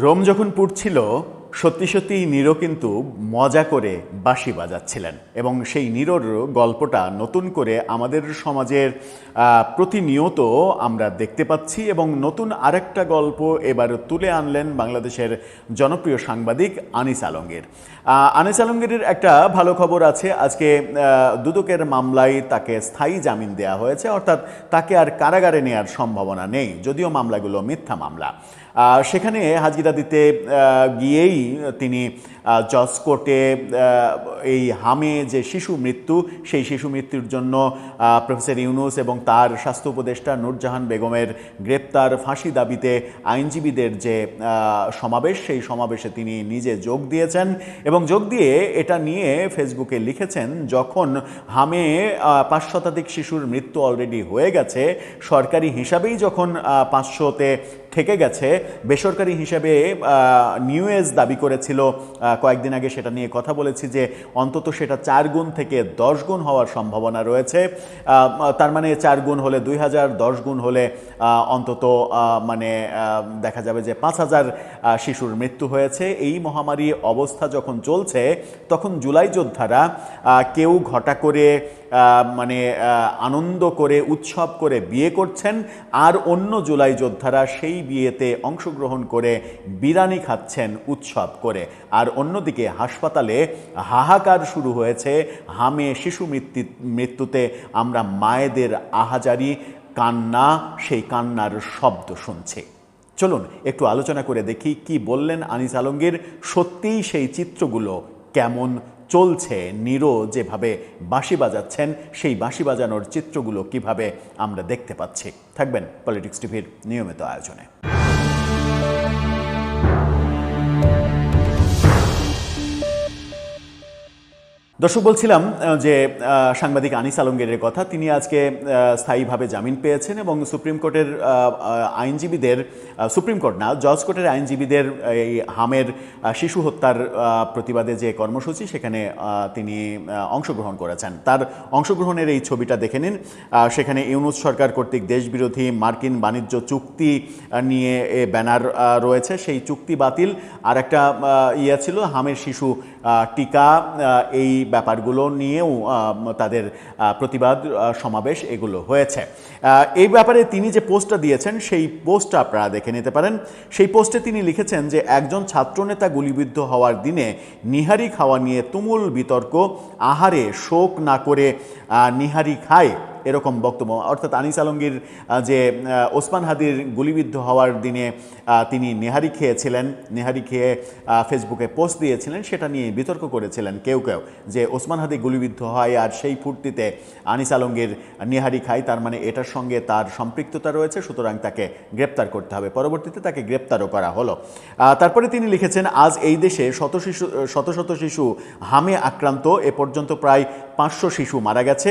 Rome যখন পুড়ছিল সত্যি সত্যি নীরও কিন্তু মজা করে বাঁশি বাজাচ্ছিলেন এবং সেই নীরোর গল্পটা নতুন করে আমাদের সমাজের প্রতিনিয়ত আমরা দেখতে পাচ্ছি এবং নতুন আরেকটা গল্প এবার তুলে আনলেন বাংলাদেশের জনপ্রিয় সাংবাদিক আনিস আলমগীর। আনিস আলমগীরের একটা ভালো খবর আছে, আজকে দুদকের মামলায় তাকে স্থায়ী জামিন দেওয়া হয়েছে, অর্থাৎ তাকে আর কারাগারে নেওয়ার সম্ভাবনা নেই, যদিও মামলাগুলো মিথ্যা মামলা। সেখানে হাজিরা দিতে গিয়েই তিনি জজ কোর্টে এই হামে যে শিশু মৃত্যু, সেই শিশু মৃত্যুর জন্য প্রফেসর ইউনূস এবং তার স্বাস্থ্য উপদেষ্টা নূরজাহান বেগমের গ্রেপ্তার, ফাঁসি দাবিতে আইনজীবীদের যে সমাবেশ, সেই সমাবেশে তিনি নিজে যোগ দিয়েছেন এবং যোগ দিয়ে এটা নিয়ে ফেসবুকে লিখেছেন, যখন হামে 5 শতাধিক শিশুর মৃত্যু অলরেডি হয়ে গেছে, সরকারি হিসাবেই যখন 500-তে থেকে গেছে, বেসরকারি হিসেবে নিউএজ দাবি করেছিল কয়েকদিন আগে, সেটা নিয়ে কথা বলেছি যে অন্তত সেটা 4 গুণ থেকে 10 গুণ হওয়ার সম্ভাবনা রয়েছে। তার মানে 4 গুণ হলে 2000, 10 গুণ হলে অন্তত মানে দেখা যাবে যে 5000 শিশুর মৃত্যু হয়েছে। এই মহামারী অবস্থা যখন চলছে, তখন জুলাই যোদ্ধারা কেউ ঘটা করে মানে আনন্দ করে উৎসব করে বিয়ে করছেন, আর অন্য জুলাই যোদ্ধারা সেই বিয়েতে অংশগ্রহণ করে বিরিয়ানি খাচ্ছেন উৎসব করে। আর অন্যদিকে হাসপাতালে হাহাকার শুরু হয়েছে হামে শিশু মৃত্যুতে। আমরা মায়েদের আহাজারি, কান্না, সেই কান্নার শব্দ শুনছি। চলুন একটু আলোচনা করে দেখি কি বললেন আনিস আলমগীর। সত্যিই সেই চিত্রগুলো কেমন চলছে, নীরো যেভাবে বাঁশি বাজাচ্ছেন, সেই বাঁশি বাজানোর চিত্রগুলো কিভাবে আমরা দেখতে পাচ্ছি। থাকবেন পলিটিক্স টিভির নিয়মিত আয়োজনে। দর্শক, বলছিলাম যে সাংবাদিক আনিস আলমগীরের কথা। তিনি আজকে স্থায়ীভাবে জামিন পেয়েছেন এবং সুপ্রিম কোর্টের আইনজীবীদের, সুপ্রিম কোর্ট না, জজ কোর্টের আইনজীবীদের এই হামের শিশু হত্যার প্রতিবাদে যে কর্মসূচি, সেখানে তিনি অংশগ্রহণ করেছেন। তার অংশগ্রহণের এই ছবিটা দেখে নিন। সেখানে ইউনূস সরকার কর্তৃক দেশবিরোধী মার্কিন বাণিজ্য চুক্তি নিয়ে ব্যানার রয়েছে, সেই চুক্তি বাতিল। আর একটা ইয়ে ছিল হামের শিশু টিকা, এই ব্যাপারগুলো নিয়েও তাদের প্রতিবাদ সমাবেশ এগুলো হয়েছে। এই ব্যাপারে তিনি যে পোস্টটা দিয়েছেন, সেই পোস্টটা আপনারা দেখে নিতে পারেন। সেই পোস্টে তিনি লিখেছেন যে একজন ছাত্রনেতা গুলিবিদ্ধ হওয়ার দিনে নিহারি খাওয়া নিয়ে তুমুল বিতর্ক, আহারে শোক না করে নিহারি খায়, এরকম বক্তব্য। অর্থাৎ আনিস আলমগীর যে ওসমান হাদির গুলিবিদ্ধ হওয়ার দিনে তিনি নেহারি খেয়েছিলেন, নেহারি খেয়ে ফেসবুকে পোস্ট দিয়েছিলেন, সেটা নিয়ে বিতর্ক করেছিলেন কেউ কেউ, যে ওসমান হাদি গুলিবিদ্ধ হয় আর সেই ফুর্তিতে আনিস আলমগীর নেহারি খায়, তার মানে এটার সঙ্গে তার সম্পৃক্ততা রয়েছে, সুতরাং তাকে গ্রেপ্তার করতে হবে। পরবর্তীতে তাকে গ্রেপ্তারও করা হলো। তারপরে তিনি লিখেছেন, আজ এই দেশে শত শত শিশু হামে আক্রান্ত, এ পর্যন্ত প্রায় 500 শিশু মারা গেছে।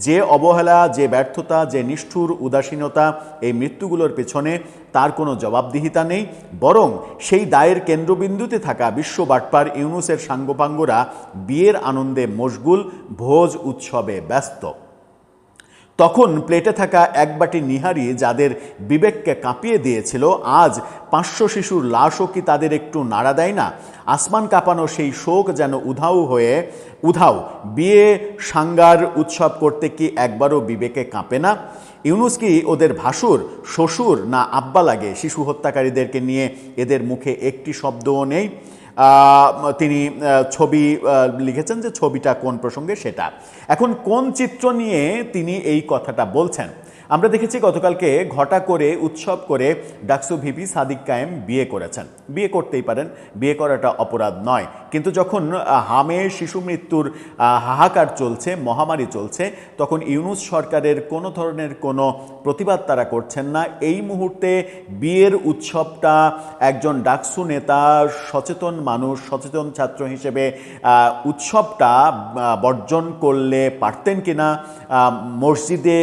যে অবহেলা, যে ব্যর্থতা, যে নিষ্ঠুর উদাসীনতা এই মৃত্যুগুলোর পেছনে, তার কোনো জবাবদিহিতা নেই, বরং সেই দায়ের কেন্দ্রবিন্দুতে থাকা বিশ্ব বাটপার ইউনূসের সাঙ্গপাঙ্গরা বিয়ের আনন্দে মশগুল, ভোজ উৎসবে ব্যস্ত। তখন প্লেটে থাকা এক বাটি নিহারি যাদের বিবেককে কাঁপিয়ে দিয়েছিল, আজ 500 শিশুর লাশও কি তাদের একটু নাড়া দেয় না? আসমান কাঁপানো সেই শোক যেন উধাও। বিয়ে সাঙ্গার উৎসব করতে কি একবারও বিবেকে কাঁপে না? ইউনূস কি ওদের ভাসুর, শ্বশুর না আব্বা লাগে? শিশু হত্যাকারীদেরকে নিয়ে এদের মুখে একটি শব্দও নেই। তিনি ছবি লিখেছেন যে ছবিটা কোন প্রসঙ্গে সেটা। এখন কোন চিত্র নিয়ে তিনি এই কথাটা বলছেন? আমরা দেখেছি গতকালকে ঘটা করে উৎসব করে ডাকসু ভিপি সাদিক কায়েম বিয়ে করেছেন। বিয়ে করতেই পারেন, বিয়ে করাটা অপরাধ নয়, কিন্তু যখন হামে শিশু মৃত্যুর হাহাকার চলছে, মহামারী চলছে, তখন ইউনূস সরকারের কোনো ধরনের কোনো প্রতিবাদ তারা করছেন না। এই মুহূর্তে বিয়ের উৎসবটা একজন ডাকসু নেতা, সচেতন মানুষ, সচেতন ছাত্র হিসেবে উৎসবটা বর্জন করলে পারতেন কিনা? মসজিদে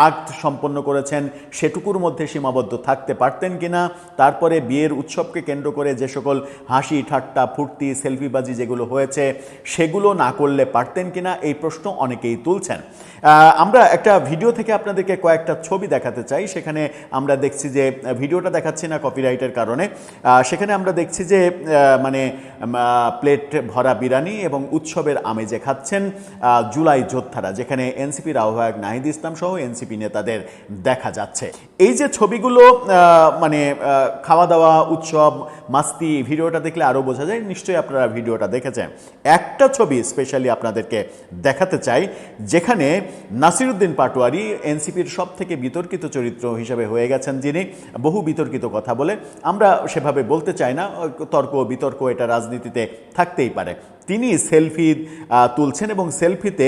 আক্ট সম্পন্ন করেছেন সেটুকুর মধ্যে সীমাবদ্ধ থাকতে পারতেন কিনা, তারপরে বিয়ের উৎসবকে কেন্দ্র করে যে সকল হাসি ঠাট্টা ফুর্তি সেলফিবাজি যেগুলো হয়েছে সেগুলো না করলে পারতেন কিনা, এই প্রশ্ন অনেকেই তুলছেন। আমরা একটা ভিডিও থেকে আপনাদেরকে কয়েকটা ছবি দেখাতে চাই। সেখানে আমরা দেখছি যে ভিডিওটা দেখাচ্ছি না কপিরাইটের কারণে। সেখানে আমরা দেখছি যে মানে প্লেট ভরা বিরিয়ানি এবং উৎসবের আমেজে খাচ্ছেন জুলাই যোদ্ধারা, যেখানে এনসিপির আহ্বায়ক নাহিদ ইসলাম সহ এনসিপি নেতাদের দেখা যাচ্ছে। এই যে ছবিগুলো মানে খাওয়া দাওয়া উৎসব মাস্তি, ভিডিওটা দেখলে আরও বোঝা যায়, নিশ্চয়ই আপনারা ভিডিওটা দেখেছেন। একটা ছবি স্পেশালি আপনাদেরকে দেখাতে চাই, যেখানে নাসিরউদ্দিন পাটোয়ারি এনসিপির সব থেকে বিতর্কিত চরিত্র হিসেবে হয়ে গেছেন, যিনি বহু বিতর্কিত কথা বলে, আমরা সেভাবে বলতে চাই না, তর্ক বিতর্ক এটা রাজনীতিতে থাকতেই পারে। তিনি সেলফি তুলছেন এবং সেলফিতে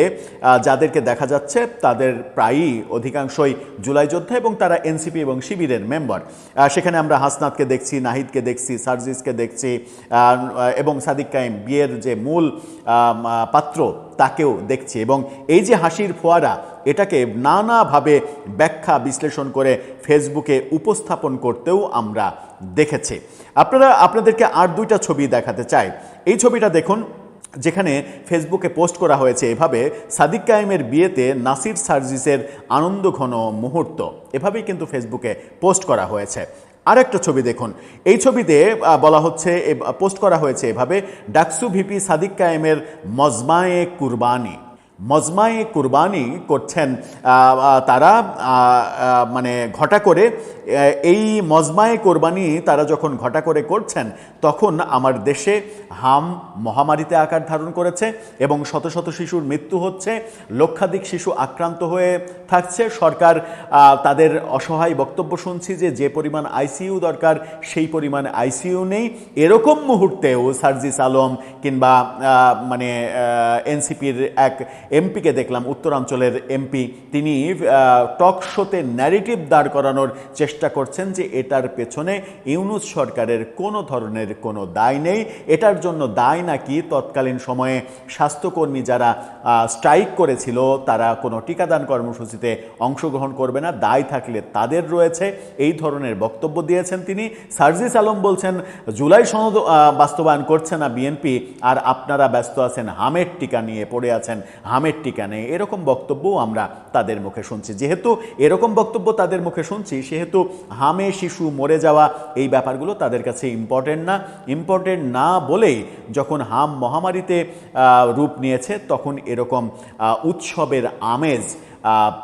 যাদেরকে দেখা যাচ্ছে তাদের প্রায়ই অধিকাংশই জুলাই যোদ্ধা এবং তারা এনসিপি এবং শিবিরের মেম্বার। সেখানে আমরা হাসনাতকে দেখছি, নাহিদকে দেখছি, সার্জিসকে দেখছি এবং সাদিক কায়েম বিয়ের যে মূল পাত্র তাকেও দেখছি। এবং এই যে হাসির ফোয়ারা, এটাকে নানাভাবে ব্যাখ্যা বিশ্লেষণ করে ফেসবুকে উপস্থাপন করতেও আমরা দেখেছি। আপনাদেরকে আর দুইটা ছবি দেখাতে চাই। এই ছবিটা দেখুন, যেখানে ফেসবুকে পোস্ট করা হয়েছে এভাবে, সাদিক কায়েমের বিয়েতে নাসির সার্জিসের আনন্দঘন মুহূর্ত, এভাবেই কিন্তু ফেসবুকে পোস্ট করা হয়েছে। আরেকটা ছবি দেখুন, এই ছবিতে বলা হচ্ছে, পোস্ট করা হয়েছে এভাবে, ডাকসু ভিপি সাদিক কায়েমের মজমায়ে কুরবানি। মজমায়ে কুরবানি করছেন তারা, মানে ঘটা করে। এই মজমায়ে কোরবানি তারা যখন ঘটা করে করছেন, তখন আমার দেশে হাম মহামারীতে আকার ধারণ করেছে এবং শত শত শিশুর মৃত্যু হচ্ছে, লক্ষাধিক শিশু আক্রান্ত হয়ে থাকছে। সরকার তাদের অসহায় বক্তব্য শুনছি যে পরিমাণ আইসিইউ দরকার সেই পরিমাণ আইসিইউ নেই। এরকম মুহূর্তেও সার্জিস আলম কিংবা মানে এনসিপির এক এমপিকে দেখলাম, উত্তরাঞ্চলের এমপি, তিনি টক শোতে ন্যারেটিভ দাঁড় করানোর চেষ্টা করছেন যে এটার পেছনে ইউনূস সরকারের কোনো ধরনের কোনো দায় নেই। এটার জন্য দায় নাকি তৎকালীন সময়ে স্বাস্থ্যকর্মী যারা স্ট্রাইক করেছিল তারা কোনো টিকাদান কর্মসূচিতে অংশগ্রহণ করবে না, দায় থাকলে তাদের রয়েছে, এই ধরনের বক্তব্য দিয়েছেন তিনি। সার্জিস আলম বলছেন জুলাই সনদ বাস্তবায়ন করছে না বিএনপি, আর আপনারা ব্যস্ত আছেন হামের টিকা নিয়ে, পড়ে আছেন হামের টিকা নেই, এরকম বক্তব্যও আমরা তাদের মুখে শুনছি। যেহেতু এরকম বক্তব্য তাদের মুখে শুনছি, সেহেতু হামে শিশু মরে যাওয়া এই ব্যাপারগুলো তাদের কাছে ইম্পর্টেন্ট না বলেই যখন হাম মহামারীতে রূপ নিয়েছে তখন এরকম উৎসবের আমেজ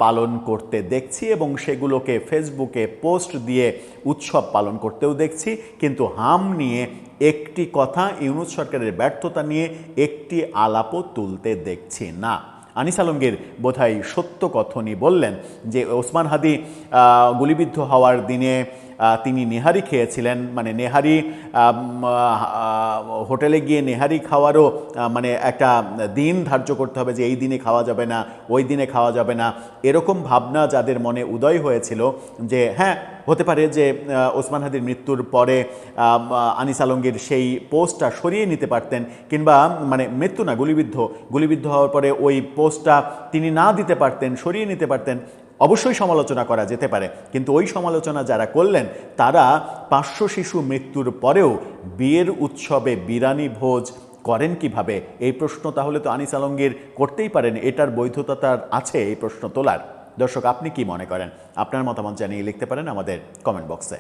পালন করতে দেখছি এবং সেগুলোকে ফেসবুকে পোস্ট দিয়ে উৎসব পালন করতেও দেখছি। কিন্তু হাম নিয়ে একটি কথা, ইউনূস সরকারের ব্যর্থতা নিয়ে একটি আলাপও তুলতে দেখছি না। আনিস আলমগীর বোধহয় সত্য কথনই বললেন যে ওসমান হাদি গুলিবিদ্ধ হওয়ার দিনে তিনি নেহারি খেয়েছিলেন, মানে নেহারি হোটেলে গিয়ে নেহারি খাওয়ারও মানে একটা দিন ধার্য করতে হবে যে এই দিনে খাওয়া যাবে না, ওই দিনে খাওয়া যাবে না, এরকম ভাবনা যাদের মনে উদয় হয়েছিল যে হ্যাঁ হতে পারে যে ওসমান হাদির মৃত্যুর পরে আনিস আলমগীর সেই পোস্টটা সরিয়ে নিতে পারতেন, কিংবা মানে মৃত্যু না, গুলিবিদ্ধ হওয়ার পরে ওই পোস্টটা তিনি না দিতে পারতেন, সরিয়ে নিতে পারতেন, অবশ্যই সমালোচনা করা যেতে পারে। কিন্তু ওই সমালোচনা যারা করলেন তারা 500 শিশু মৃত্যুর পরেও বিয়ের উৎসবে বিরিয়ানি ভোজ করেন কিভাবে? এই প্রশ্ন তাহলে তো আনিস আলমগীর করতেই পারেন, এটার বৈধতা তার আছে এই প্রশ্ন তোলার। দর্শক, আপনি কি মনে করেন? আপনার মতামত জানিয়ে লিখতে পারেন আমাদের কমেন্ট বক্সে।